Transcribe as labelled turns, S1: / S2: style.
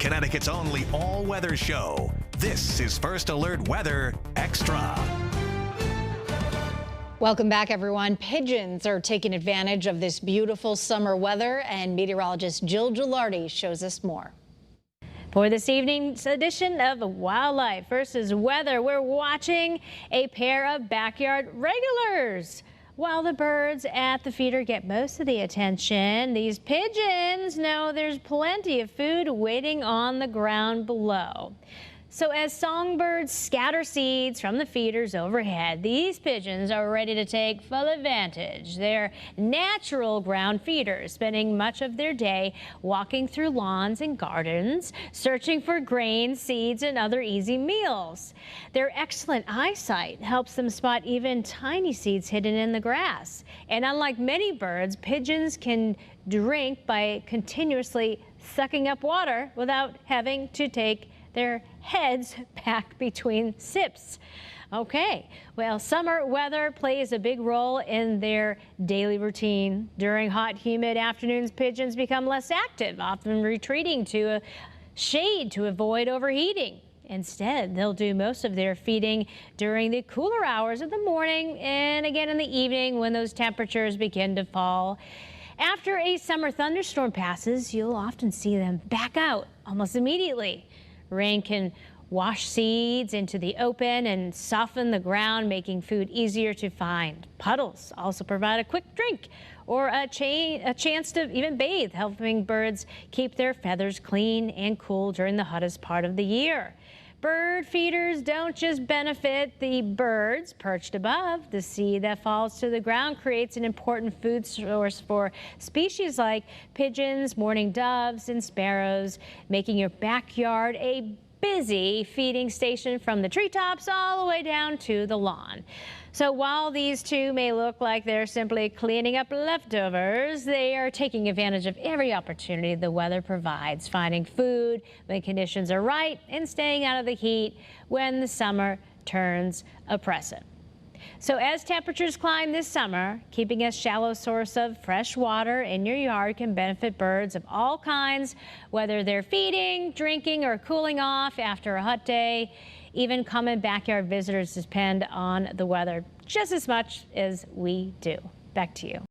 S1: Connecticut's only all-weather show. This is First Alert Weather Extra.
S2: Welcome back, everyone. Pigeons are taking advantage of this beautiful summer weather, and meteorologist Jill Gilardi shows us more.
S3: For this evening's edition of Wildlife versus Weather, we're watching a pair of backyard regulars. While the birds at the feeder get most of the attention, these pigeons know there's plenty of food waiting on the ground below. So as songbirds scatter seeds from the feeders overhead, these pigeons are ready to take full advantage. They're natural ground feeders, spending much of their day walking through lawns and gardens, searching for grain, seeds, and other easy meals. Their excellent eyesight helps them spot even tiny seeds hidden in the grass. And unlike many birds, pigeons can drink by continuously sucking up water without having to take their heads back between sips. Okay, well, summer weather plays a big role in their daily routine. During hot, humid afternoons, pigeons become less active, often retreating to a shade to avoid overheating. Instead, they'll do most of their feeding during the cooler hours of the morning and again in the evening when those temperatures begin to fall. After a summer thunderstorm passes, you'll often see them back out almost immediately. Rain can wash seeds into the open and soften the ground, making food easier to find. Puddles also provide a quick drink or a chance to even bathe, helping birds keep their feathers clean and cool during the hottest part of the year. Bird feeders don't just benefit the birds perched above. The seed that falls to the ground creates an important food source for species like pigeons, mourning doves, and sparrows, making your backyard a busy feeding station from the treetops all the way down to the lawn. So while these two may look like they're simply cleaning up leftovers, they are taking advantage of every opportunity the weather provides, finding food when conditions are right and staying out of the heat when the summer turns oppressive. So as temperatures climb this summer, keeping a shallow source of fresh water in your yard can benefit birds of all kinds, whether they're feeding, drinking, or cooling off after a hot day. Even common backyard visitors depend on the weather just as much as we do. Back to you.